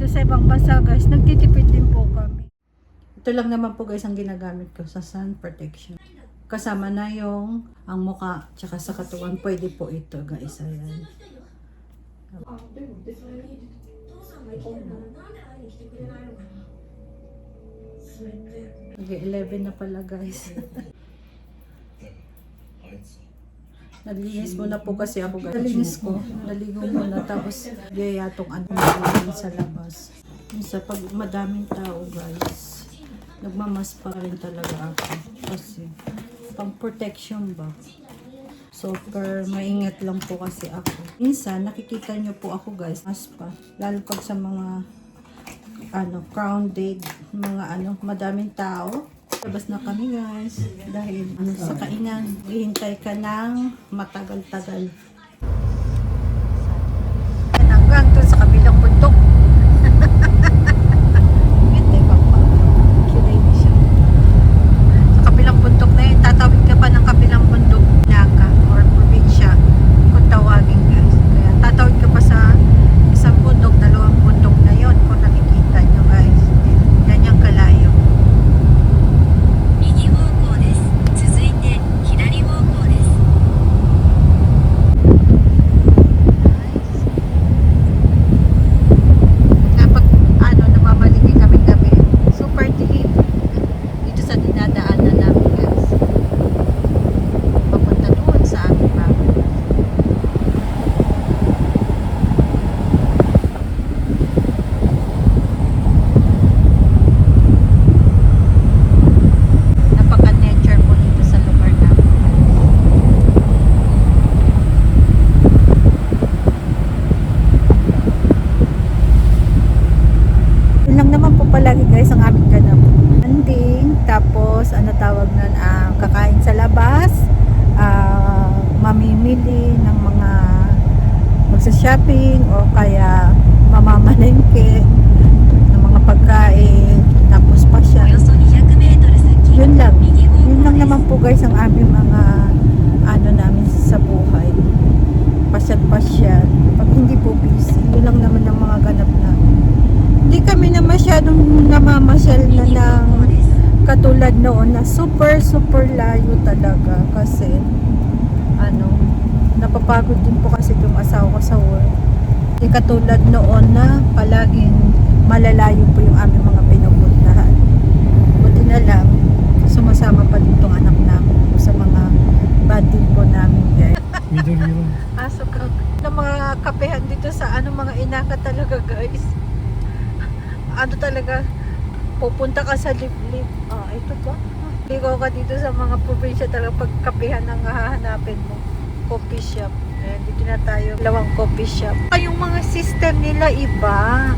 dito sa ibang bansa guys, nagtitipid din po kami. Ito lang naman po guys ang ginagamit ko sa sun protection. Kasama na yung ang muka tsaka sa katawan. Pwede po ito guys. Ayan. Okay, 11 na pala guys. Naglinis muna po kasi ako guys. Nalinis ko. Naligo muna tapos yayatong ano sa labas. Minsan pag madaming tao guys, nagmamas pa rin talaga ako. Kasi pang protection ba? Super maingat lang po kasi ako. Minsan nakikita nyo po ako guys, mas pa. Lalo pag sa mga crowded, mga madaming tao. Labas na kami guys dahil sa kainan, hihintay ka ng matagal-tagal. Hanggang doon sa kabilang bundok. Sa kabilang bundok na yun, tatawid ka pa ng kabilang bundok, Naga or probinsya kung tawagin guys. Kaya tatawid ka pa sa isang bundok, dalawang bundok na yun kung nakikita nyo guys. Ganyang kalayo. Palagi guys ang aming ganap. Landing, tapos tawag nun, kakain sa labas, mamimili ng mga magsa-shopping o kaya mamamalengke ng mga pagkain, tapos pasya. Yun lang naman po guys ang aming mga namin sa buhay. Pasyat-pasyat. Pag hindi po busy, yun lang naman ang mga ganap namin. Hindi kami na masyadong namamasyal na ng katulad noon na super layo talaga kasi napapagod din po kasi yung asawa ko sa work. Hindi katulad noon na palaging malalayo po yung aming mga pinupuntahan. Buti na lang sumasama pa din itong anak namin sa mga banding po namin guys. Asok ng mga kapehan dito sa mga inaka talaga guys. Talaga, pupunta ka sa liblib. Ito ba? Ligaw ka dito sa mga probinsya talaga pagkapihan ang hahanapin mo. Coffee shop. Ayan, dito na tayo. Dalawang coffee shop. Yung mga system nila iba.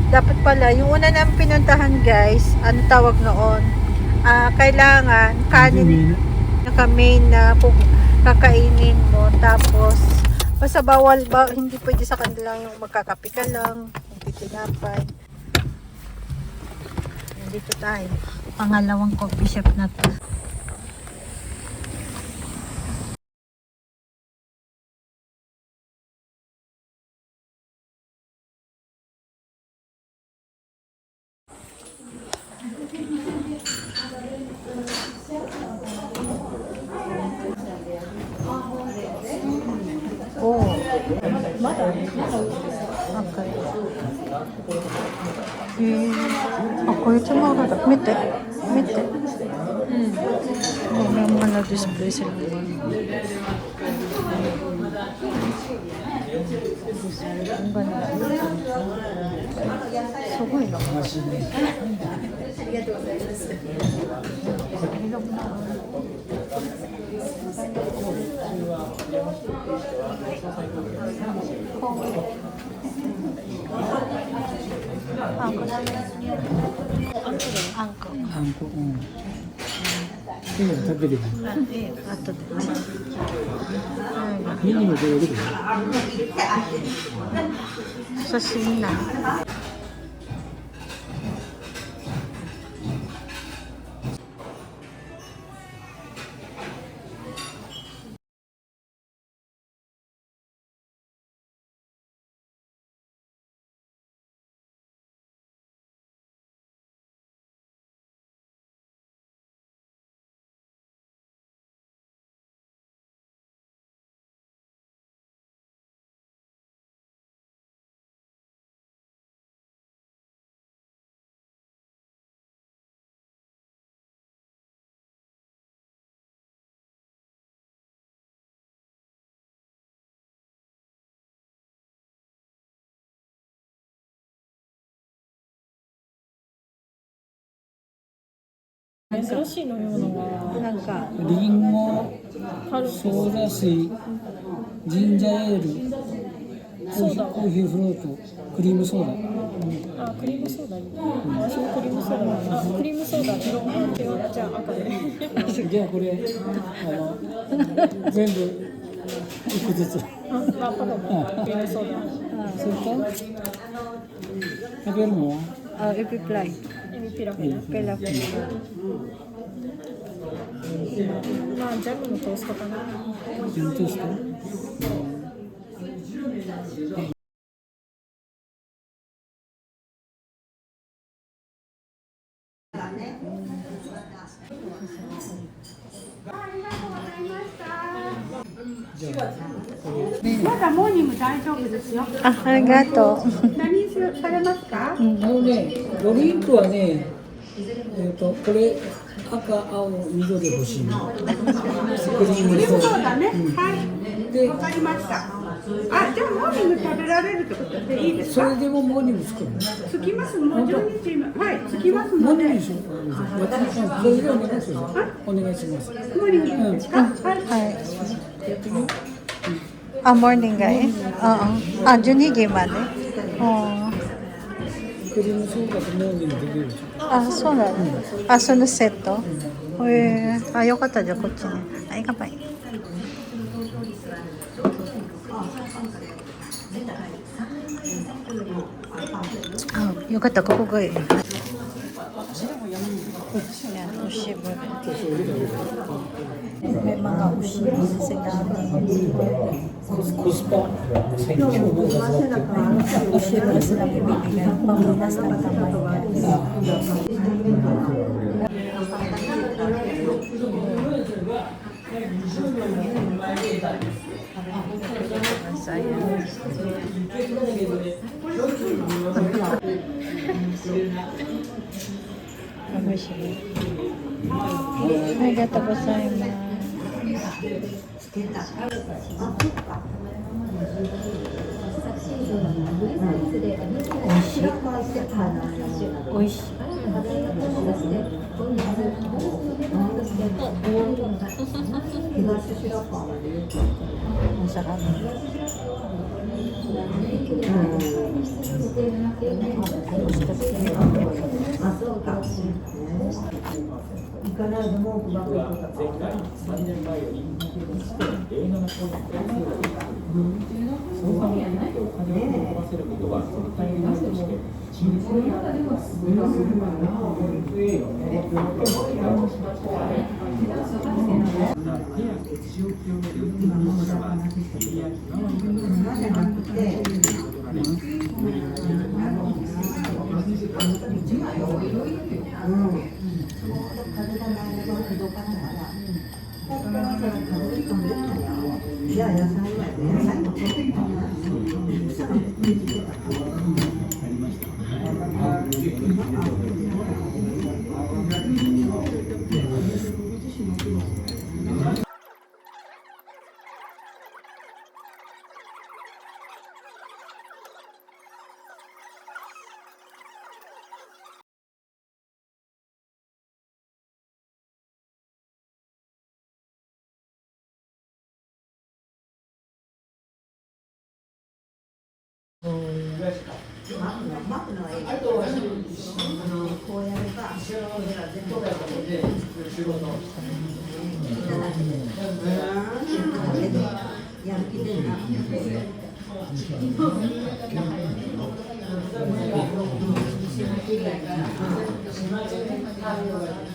Dapat pala, yung una namin pinuntahan guys, tawag noon? Kailangan kanin na main na kakainin mo. Tapos, basta bawal ba, hindi pwede sa kanila yung magkakape ka lang, hindi tinapay. Dito tayo. Pangalawang coffee shop na to. Oh. Okay. こいつもある。見て。見て。これもディスプレイする。すごいな。ありがとうございます。あんこだね。あんこ。あんこ。今食べる。あとで。ミニも出る。写真な。珍しい飲み物がなんかリンゴ、カルピス、ソーダ水、ジンジャーエール、ソーダコーヒーフロート、クリームソーダ。あ、クリームソーダいいね。私もクリームソーダだな。あ、クリームソーダ色違う。じゃあ赤で。じゃあこれ全部一個ずつ。あ、パパもクリームソーダ。それと食べるのはエピプライエビピラフね。ペラペラまあジャムのトーストかな。ジントースト。まだモーニング大丈夫ですよ。あ、ありがとう。何されますか？ドリンクはね、これ赤、青、緑欲しいの。クリームソーダ。そうだね。はい。わかりました。あ、じゃあモーニング食べられるってことでいいですか？それでもモーニング作るの。つきます。もう12時はいつきますので。モーニングしよう。それでお願いします。お願いします。モーニングですか？はい。はい。あ、モーニングがいい。12時まで。クリームソーダとモーニングできるでしょ。あ、そうなの。あ、そのセット。あ、よかったじゃあこっちね。はい、乾杯。あ、よかったここがいい。Yan, ushi mo. May mga ushi sa dami. Kuspa. Ushi mo sila bibigyan. Pambunas ng kamay niya. Arigatou gozaimasu. Oishii. Masarap.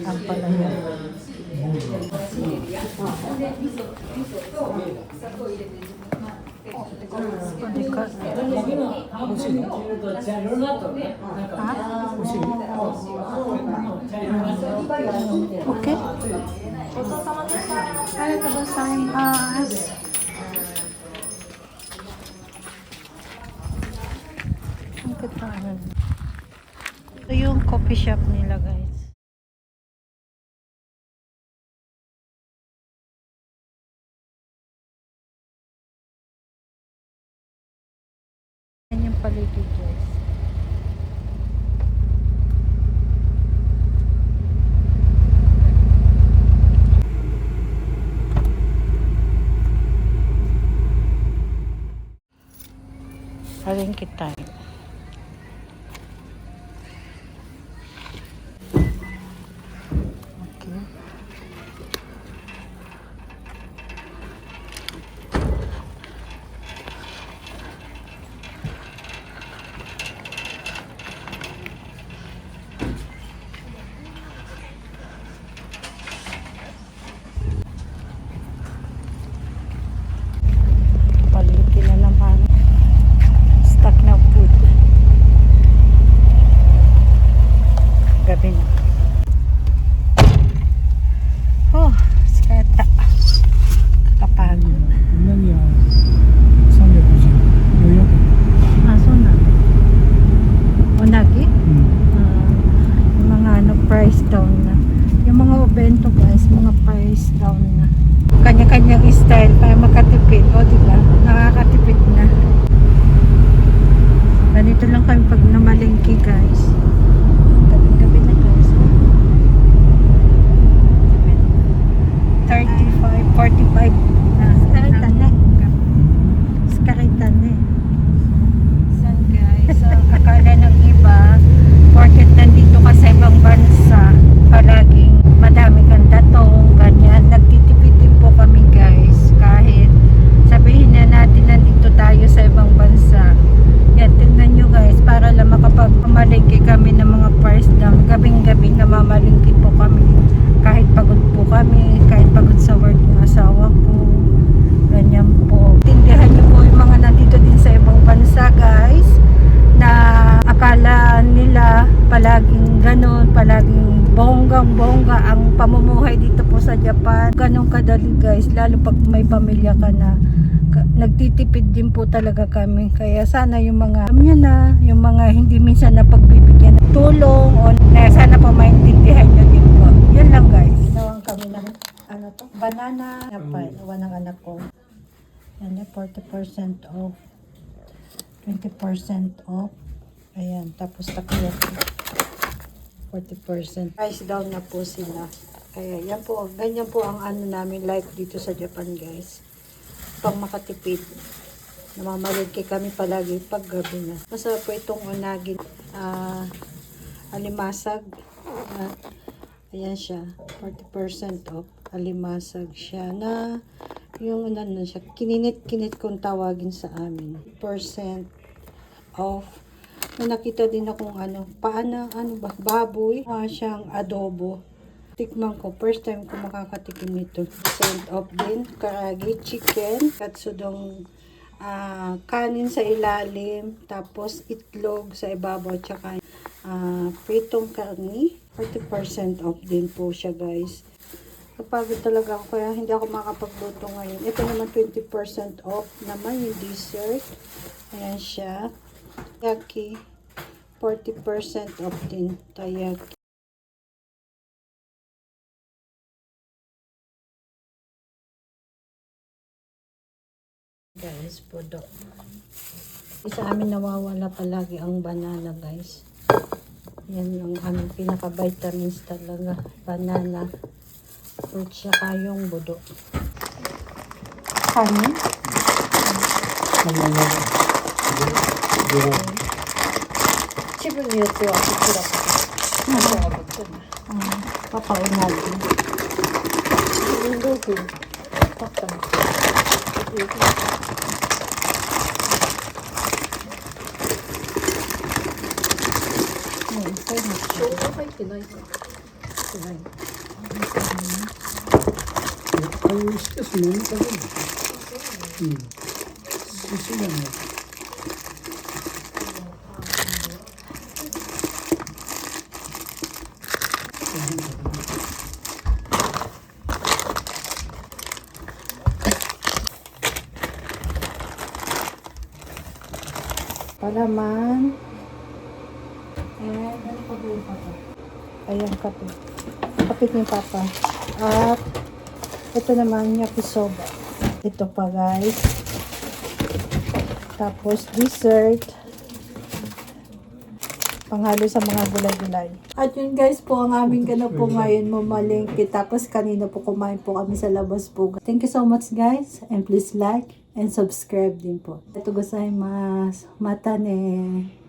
Ang palaya. Okay. Arigatou gozaimasu. Ang katawan. Ito yung coffee shop nila, guys. Yan yung paligid, guys. Palengke time. Okay. Palengke na naman. Stock na food. Gabi na. Oh, skata. Kakapagod. 何は310円。400円。 Ah, so na. Unagi? うん。 Yung mga ano, price down na. Yung mga bento guys, mga price down na. Kanya-kanyang style para makatipid. O, diba? Nakakatipid na. Ganito lang kami pag namalingki guys. Gabi-gabi na guys. 35, 45 na. Skarita na. Skarita na. So guys, akala ng iba, porket nandito ka sa ibang bansa, palaging madami kang datong, ganyan. Nagtitipid din po kami guys, kahit sabihin na natin nandito tayo sa ibang bansa. Yan, tingnan nyo guys, para lang makapagmamalingki kami ng mga price down. Gabing-gabi namamalingki po kami. Kahit pagod po kami, kahit pagod sa work ng asawa ko. Ganyan po. Tindihan nyo po yung mga nandito din sa ibang bansa guys, na akala nila palaging ganon, palaging bonggang-bongga ang pamumuhay dito po sa Japan. Ganon kadali guys, lalo pag may pamilya ka na. Nagtitipid din po talaga kami. Kaya sana yung mga alam nyo na, yung mga hindi minsan na pagbibigyan ng tulong o na sana po maintindihan nyo din po. Yan lang guys. Nawang kami ng ano to? Banana. Yapay. Nawa ng anak ko. Yan na 40% off. 20% off. Ayan. Tapos takoyaki. 40%. Price down na po sila. Kaya yan po. Ganyan po ang ano namin life dito sa Japan guys. Pang makatipid. Namamalingki kami palagi pag gabi na. Masarap po itong unagi. Alimasag. Ayan siya. 40% off. Alimasag siya na yung ano siya. Kininit-kinit kung tawagin sa amin. % off. May nakita din akong ano. Paano ba? Baboy. Siyang adobo. Tikman ko. First time ko makakatikim nito. % off din. Karagi, chicken, katsudong kanin sa ilalim, tapos itlog sa ibabaw, tsaka pritong karni. 40% off din po siya guys. Kapagod talaga ako kaya hindi ako makapagluto ngayon. Ito naman 20% off naman yung dessert. Ayan siya. Yaki. 40% off din. Tayaki. Guys, pudo. Sa amin nawawala palagi ang banana guys. Yan ang aming pinaka-vitamins talaga. Banana, fruit, saka yung budo. Kanin? Chibu ni yotte wa ikura ka. Papaunagi. Undoku. Papa. Palaman. And ano pa ba yung papa? Ayan, kape. Kapit ni papa. At ito naman yakisoba. Ito pa guys. Tapos dessert. Panghalo sa mga gulay-gulay. At yun guys po ang aming ganap po ngayon mamalingki. Tapos kanina po kumain po kami sa labas po. Thank you so much guys. And please like, and subscribe din po. Ito gozaimasu. Mata ne.